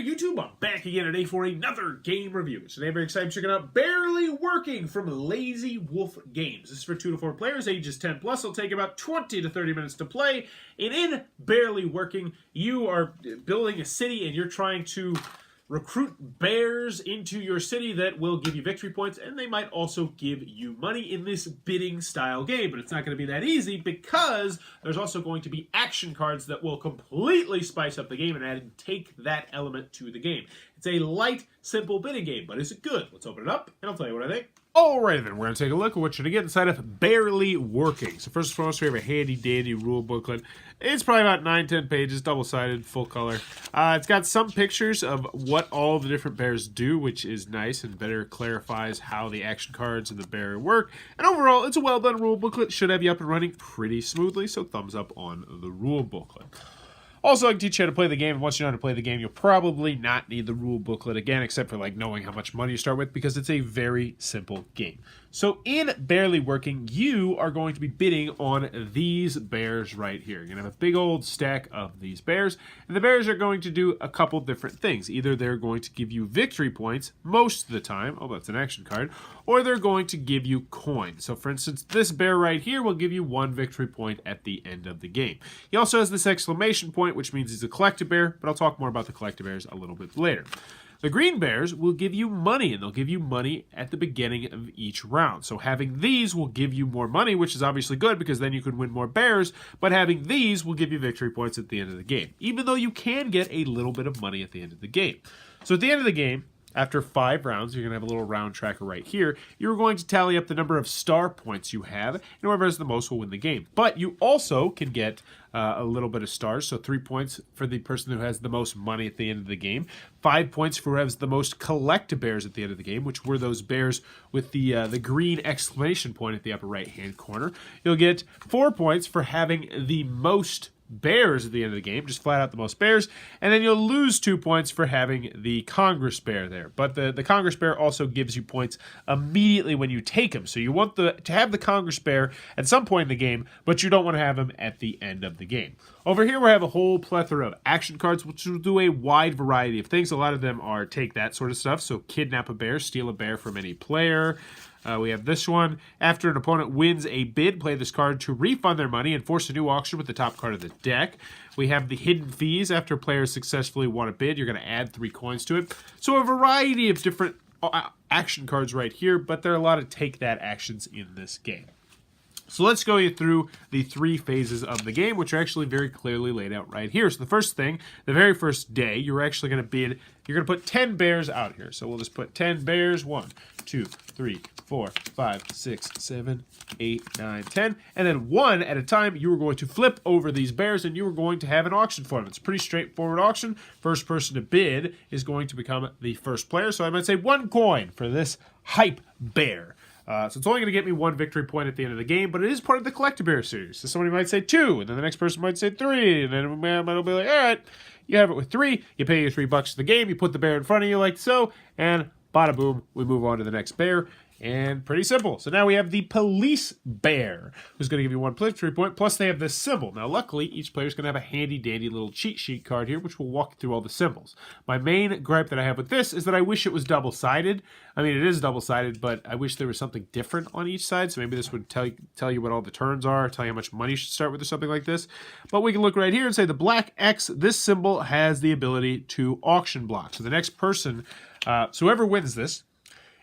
YouTube? I'm back again today for another game review. Today I'm very excited to check out Barely Working from Lazy Wolf Games. This is for 2 to 4 players, ages 10 plus. It'll take about 20 to 30 minutes to play. And in Barely Working, you are building a city and you're trying to recruit bears into your city that will give you victory points, and they might also give you money in this bidding style game. But it's not going to be that easy because there's also going to be action cards that will completely spice up the game and take that element to the game. It's a light, simple bidding game, but is it good? Let's open it up and I'll tell you what I think. Alright then, we're going to take a look at what you're going to get inside of Barely Working. So first and foremost, we have a handy dandy rule booklet. It's probably about 9-10 pages, double-sided, full color. It's got some pictures of what all the different bears do, which is nice and better clarifies how the action cards and the bear work. And overall, it's a well-done rule booklet. Should have you up and running pretty smoothly, so thumbs up on the rule booklet. Also, I can teach you how to play the game, and once you know how to play the game, you'll probably not need the rule booklet again, except for like knowing how much money you start with, because it's a very simple game. So in Barely Working, you are going to be bidding on these bears right here. You're going to have a big old stack of these bears, and the bears are going to do a couple different things. Either they're going to give you victory points most of the time, oh, that's an action card, or they're going to give you coins. So for instance, this bear right here will give you 1 victory point at the end of the game. He also has this exclamation point, which means he's a collector bear, but I'll talk more about the collector bears a little bit later. The green bears will give you money, and they'll give you money at the beginning of each round. So having these will give you more money, which is obviously good because then you can win more bears, but having these will give you victory points at the end of the game, even though you can get a little bit of money at the end of the game. So at the end of the game, after 5 rounds, you're going to have a little round tracker right here. You're going to tally up the number of star points you have, and whoever has the most will win the game. But you also can get a little bit of stars, so 3 points for the person who has the most money at the end of the game, 5 points for who has the most collect bears at the end of the game, which were those bears with the green exclamation point at the upper right-hand corner. You'll get 4 points for having the most bears at the end of the game, just flat out the most bears, and then you'll lose 2 points for having the Congress bear there. But the Congress bear also gives you points immediately when you take him. So you want to have the Congress bear at some point in the game, but you don't want to have him at the end of the game. Over here we have a whole plethora of action cards, which will do a wide variety of things. A lot of them are take that sort of stuff, so kidnap a bear, steal a bear from any player. We have this one. After an opponent wins a bid, play this card to refund their money and force a new auction with the top card of the deck. We have the hidden fees. After players successfully won a bid, you're going to add 3 coins to it. So a variety of different action cards right here, but there are a lot of take that actions in this game. So let's go through the 3 phases of the game, which are actually very clearly laid out right here. So the first thing, the very first day, you're actually going to bid, you're going to put 10 bears out here. So we'll just put 10 bears, 1, 2, 3, 4, 5, 6, 7, 8, 9, 10. And then 1 at a time, you are going to flip over these bears and you are going to have an auction for them. It's a pretty straightforward auction. First person to bid is going to become the first player. So I might say 1 coin for this hype bear. So it's only going to get me 1 victory point at the end of the game, but it is part of the Collector Bear series. So somebody might say 2, and then the next person might say 3, and then man might be like, all right, you have it with 3, you pay your $3 for the game, you put the bear in front of you like so, and bada boom, we move on to the next bear. And pretty simple. So now we have the police bear, who's going to give you 1 victory point, plus they have this symbol. Now, luckily, each player is going to have a handy-dandy little cheat sheet card here, which will walk you through all the symbols. My main gripe that I have with this is that I wish it was double-sided. I mean, it is double-sided, but I wish there was something different on each side, so maybe this would tell you what all the turns are, tell you how much money you should start with or something like this. But we can look right here and say the black X, this symbol has the ability to auction block. So the next person, so whoever wins this,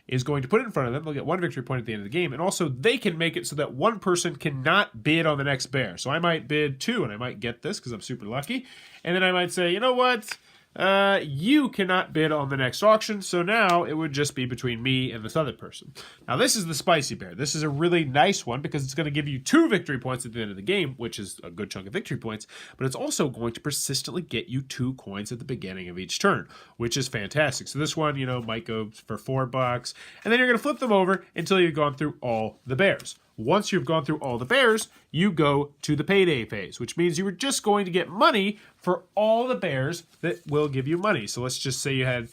is going to put it in front of them. They'll get 1 victory point at the end of the game. And also, they can make it so that 1 person cannot bid on the next bear. So I might bid 2, and I might get this because I'm super lucky. And then I might say, you know what? You cannot bid on the next auction, so now it would just be between me and this other person. Now, this is the spicy bear. This is a really nice one because it's going to give you 2 victory points at the end of the game, which is a good chunk of victory points, but it's also going to persistently get you 2 coins at the beginning of each turn, which is fantastic. So this one, you know, might go for $4, and then you're going to flip them over until you've gone through all the bears. Once you've gone through all the bears, you go to the payday phase, which means you were just going to get money for all the bears that will give you money. So let's just say you had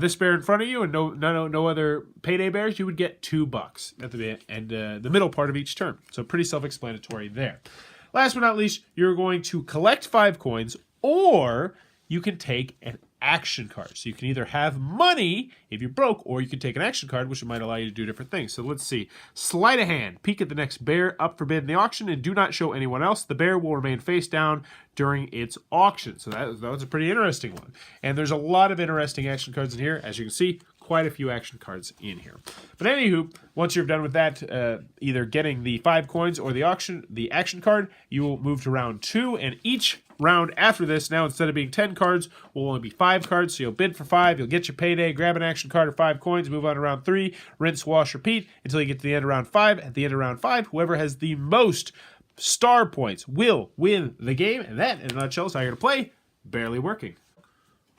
this bear in front of you and no other payday bears, you would get $2 at the end, the middle part of each turn. So pretty self-explanatory there. Last but not least, you're going to collect 5 coins, or you can take an action cards. So you can either have money if you're broke, or you can take an action card, which might allow you to do different things. So let's see. Sleight of hand. Peek at the next bear up for bid in the auction and do not show anyone else. The bear will remain face down during its auction. So that was a pretty interesting one. And there's a lot of interesting action cards in here. As you can see, quite a few action cards in here. But anywho, once you're done with that, either getting the 5 coins or the action card, you will move to round 2, and each round after this, now instead of being 10 cards, will only be 5 cards. So you'll bid for 5, you'll get your payday, grab an action card or 5 coins, move on to round 3, rinse, wash, repeat until you get to the end of round 5. At the end of round 5, whoever has the most star points will win the game. And that, in a nutshell, is how you're going to play Barely Working.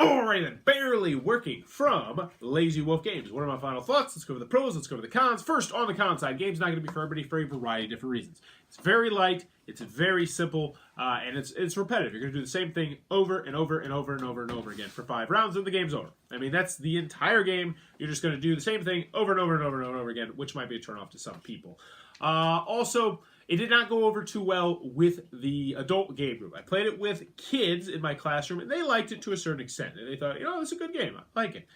Alright then, Barely Working from Lazy Wolf Games. What are my final thoughts? Let's go over the pros, let's go over the cons. First, on the con side, game's not going to be for everybody for a variety of different reasons. It's very light, it's very simple, and it's repetitive. You're going to do the same thing over and over and over and over and over again for 5 rounds, and the game's over. I mean, that's the entire game. You're just going to do the same thing over and over and over and over again, which might be a turnoff to some people. Also, it did not go over too well with the adult game group. I played it with kids in my classroom, and they liked it to a certain extent. And they thought, it's a good game. I like it.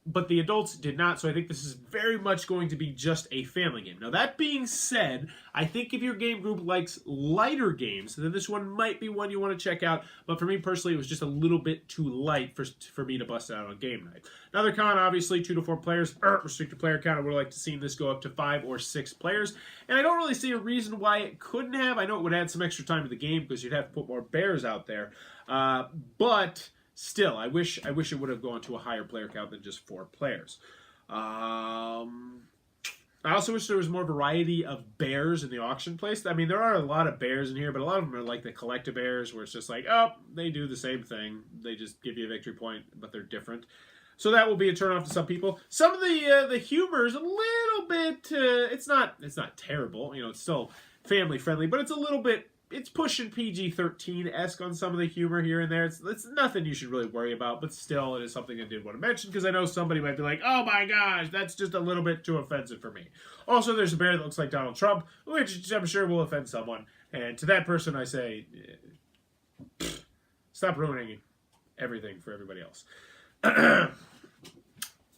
But the adults did not, so I think this is very much going to be just a family game. Now, that being said, I think if your game group likes lighter games, then this one might be one you want to check out. But for me personally, it was just a little bit too light for me to bust it out on game night. Another con, obviously, 2 to 4 players, restricted player count. I would have liked to see this go up to 5 or 6 players. And I don't really see a reason why it couldn't have. I know it would add some extra time to the game because you'd have to put more bears out there. But still, I wish it would have gone to a higher player count than just 4 players. I also wish there was more variety of bears in the auction place. I mean, there are a lot of bears in here, but a lot of them are like the collective bears, where it's just like, oh, they do the same thing. They just give you a victory point, but they're different. So that will be a turnoff to some people. Some of the humor is a little bit. It's not terrible. It's still family friendly, but it's a little bit. It's pushing PG-13-esque on some of the humor here and there. It's nothing you should really worry about, but still, it is something I did want to mention because I know somebody might be like, oh my gosh, that's just a little bit too offensive for me. Also, there's a bear that looks like Donald Trump, which I'm sure will offend someone. And to that person, I say, stop ruining everything for everybody else.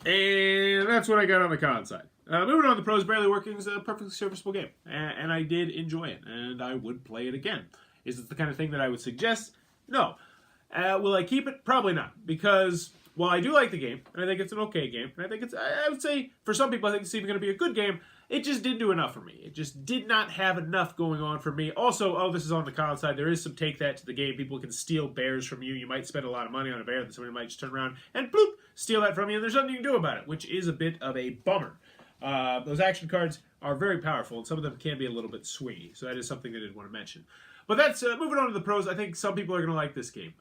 And that's what I got on the con side. Moving on to the pros, Barely Working is a perfectly serviceable game, and I did enjoy it, and I would play it again. Is it the kind of thing that I would suggest? No. Will I keep it? Probably not, because while I do like the game, and I think it's an okay game, and I think I would say, for some people, I think it's even going to be a good game, it just didn't do enough for me. It just did not have enough going on for me. Also, this is on the con side, there is some take that to the game. People can steal bears from you. You might spend a lot of money on a bear, then somebody might just turn around and bloop, steal that from you, and there's nothing you can do about it, which is a bit of a bummer. Those action cards are very powerful, and some of them can be a little bit swingy, so that is something I did want to mention. But that's moving on to the pros. I think some people are going to like this game,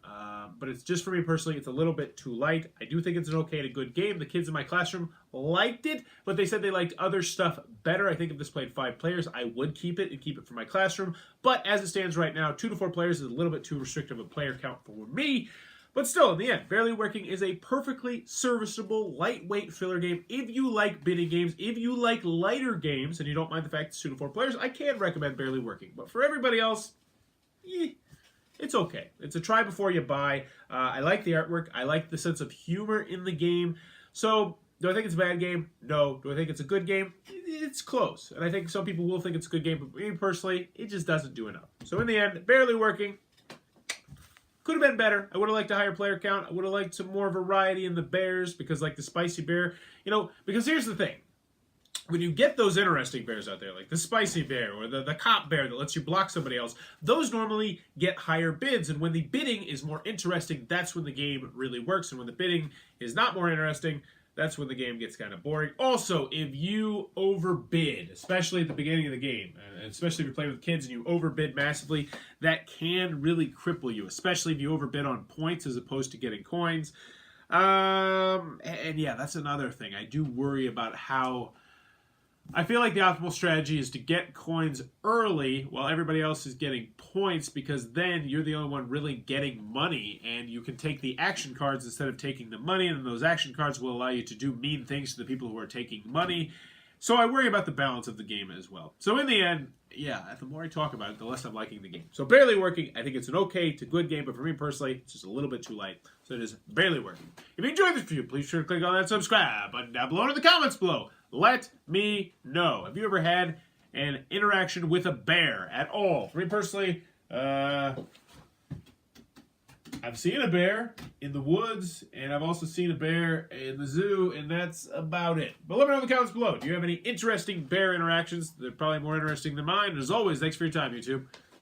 but it's just for me personally, it's a little bit too light. I do think it's an okay to good game. The kids in my classroom liked it, but they said they liked other stuff better. I think if this played 5 players, I would keep it and keep it for my classroom. But as it stands right now, 2 to 4 players is a little bit too restrictive a player count for me. But still, in the end, Barely Working is a perfectly serviceable, lightweight filler game. If you like bidding games, if you like lighter games, and you don't mind the fact it's 2 to 4 players, I can recommend Barely Working. But for everybody else, it's okay. It's a try before you buy. I like the artwork. I like the sense of humor in the game. So, do I think it's a bad game? No. Do I think it's a good game? It's close. And I think some people will think it's a good game, but me personally, it just doesn't do enough. So in the end, Barely Working. Could have been better. I would have liked a higher player count. I would have liked some more variety in the bears, because like the spicy bear, because here's the thing. When you get those interesting bears out there, like the spicy bear or the cop bear that lets you block somebody else, those normally get higher bids. And when the bidding is more interesting, that's when the game really works. And when the bidding is not more interesting, that's when the game gets kind of boring. Also, if you overbid, especially at the beginning of the game, and especially if you're playing with kids and you overbid massively, that can really cripple you, especially if you overbid on points as opposed to getting coins. And yeah, that's another thing. I do worry about how... I feel like the optimal strategy is to get coins early while everybody else is getting points, because then you're the only one really getting money, and you can take the action cards instead of taking the money, and then those action cards will allow you to do mean things to the people who are taking money. So I worry about the balance of the game as well. So in the end, yeah, the more I talk about it, the less I'm liking the game. So Barely Working, I think it's an okay to good game, but for me personally, it's just a little bit too light. So it is Barely Working. If you enjoyed this review, please be sure to click on that subscribe button down below in the comments below. Let me know. Have you ever had an interaction with a bear at all? For me personally, I've seen a bear in the woods, and I've also seen a bear in the zoo, and that's about it. But let me know in the comments below. Do you have any interesting bear interactions? They're probably more interesting than mine. As always, thanks for your time, YouTube.